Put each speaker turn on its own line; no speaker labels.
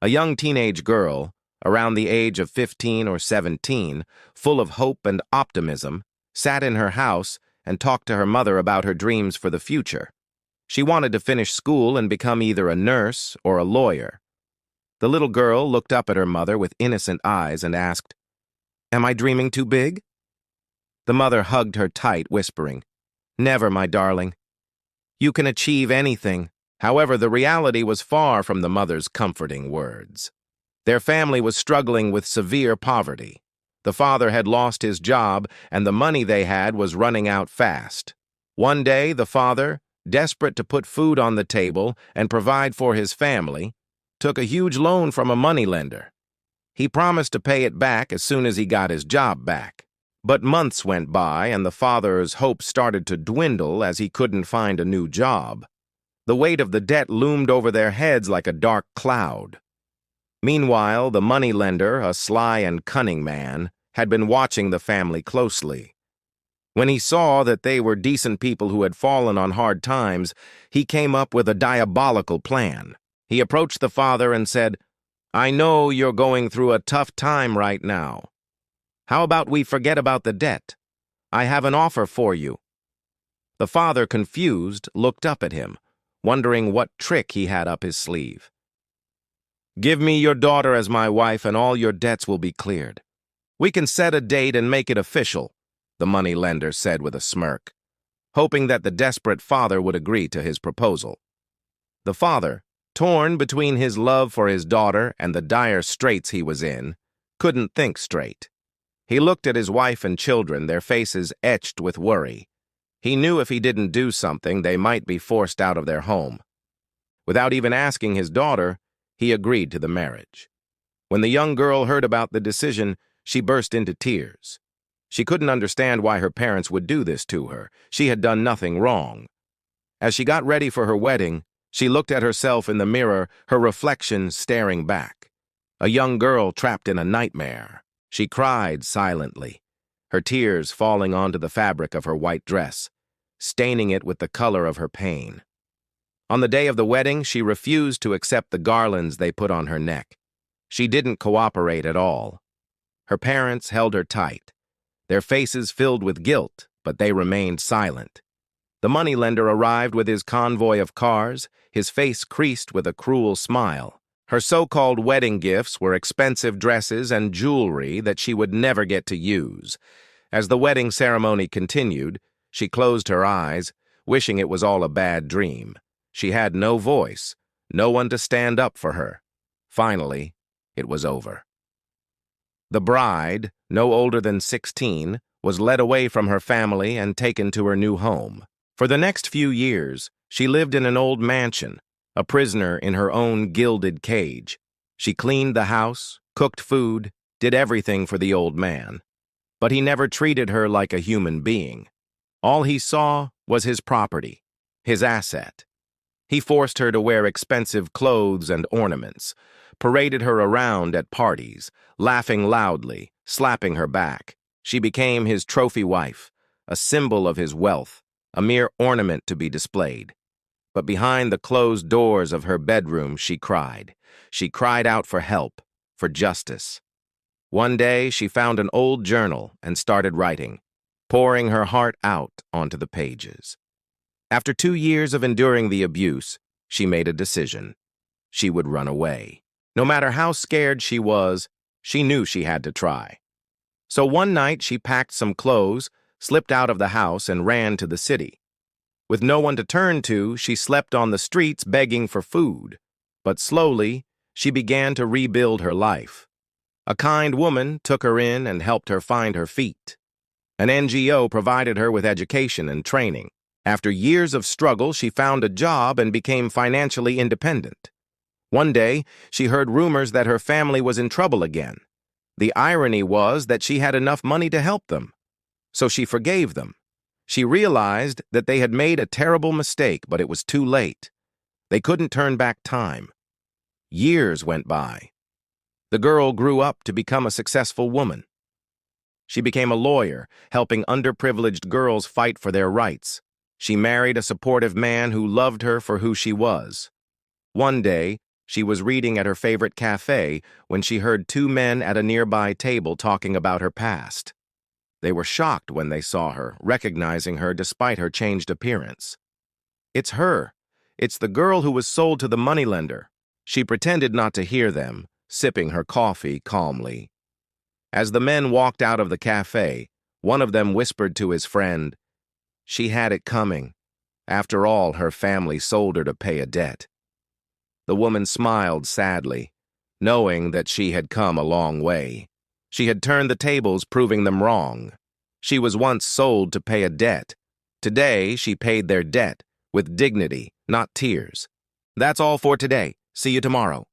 A young teenage girl, around the age of 15 or 17, full of hope and optimism, sat in her house and talked to her mother about her dreams for the future. She wanted to finish school and become either a nurse or a lawyer. The little girl looked up at her mother with innocent eyes and asked, "Am I dreaming too big?" The mother hugged her tight, whispering, "Never, my darling. You can achieve anything." However, the reality was far from the mother's comforting words. Their family was struggling with severe poverty. The father had lost his job, and the money they had was running out fast. One day, the father, desperate to put food on the table and provide for his family, took a huge loan from a moneylender. He promised to pay it back as soon as he got his job back. But months went by, and the father's hopes started to dwindle as he couldn't find a new job. The weight of the debt loomed over their heads like a dark cloud. Meanwhile, the moneylender, a sly and cunning man, had been watching the family closely. When he saw that they were decent people who had fallen on hard times, he came up with a diabolical plan. He approached the father and said, "I know you're going through a tough time right now. How about we forget about the debt? I have an offer for you." The father, confused, looked up at him, wondering what trick he had up his sleeve. "Give me your daughter as my wife and all your debts will be cleared. We can set a date and make it official," the moneylender said with a smirk, hoping that the desperate father would agree to his proposal. The father, torn between his love for his daughter and the dire straits he was in, couldn't think straight. He looked at his wife and children, their faces etched with worry. He knew if he didn't do something, they might be forced out of their home. Without even asking his daughter, he agreed to the marriage. When the young girl heard about the decision, she burst into tears. She couldn't understand why her parents would do this to her. She had done nothing wrong. As she got ready for her wedding, she looked at herself in the mirror, her reflection staring back. A young girl trapped in a nightmare. She cried silently, her tears falling onto the fabric of her white dress, staining it with the color of her pain. On the day of the wedding, she refused to accept the garlands they put on her neck. She didn't cooperate at all. Her parents held her tight, their faces filled with guilt, but they remained silent. The moneylender arrived with his convoy of cars, his face creased with a cruel smile. Her so-called wedding gifts were expensive dresses and jewelry that she would never get to use. As the wedding ceremony continued, she closed her eyes, wishing it was all a bad dream. She had no voice, no one to stand up for her. Finally, it was over. The bride, no older than 16, was led away from her family and taken to her new home. For the next few years, she lived in an old mansion, a prisoner in her own gilded cage. She cleaned the house, cooked food, did everything for the old man. But he never treated her like a human being. All he saw was his property, his asset. He forced her to wear expensive clothes and ornaments, paraded her around at parties, laughing loudly, slapping her back. She became his trophy wife, a symbol of his wealth, a mere ornament to be displayed. But behind the closed doors of her bedroom, she cried. She cried out for help, for justice. One day, she found an old journal and started writing, pouring her heart out onto the pages. After 2 years of enduring the abuse, she made a decision. She would run away. No matter how scared she was, she knew she had to try. So one night, she packed some clothes, slipped out of the house, and ran to the city. With no one to turn to, she slept on the streets begging for food. But slowly, she began to rebuild her life. A kind woman took her in and helped her find her feet. An NGO provided her with education and training. After years of struggle, she found a job and became financially independent. One day, she heard rumors that her family was in trouble again. The irony was that she had enough money to help them. So she forgave them. She realized that they had made a terrible mistake, but it was too late. They couldn't turn back time. Years went by. The girl grew up to become a successful woman. She became a lawyer, helping underprivileged girls fight for their rights. She married a supportive man who loved her for who she was. One day, She was reading at her favorite cafe when she heard two men at a nearby table talking about her past. They were shocked when they saw her, recognizing her despite her changed appearance. "It's her. It's the girl who was sold to the moneylender." She pretended not to hear them, sipping her coffee calmly. As the men walked out of the cafe, one of them whispered to his friend, "She had it coming. After all, her family sold her to pay a debt." The woman smiled sadly, knowing that she had come a long way. She had turned the tables, proving them wrong. She was once sold to pay a debt. Today, she paid their debt with dignity, not tears. That's all for today. See you tomorrow.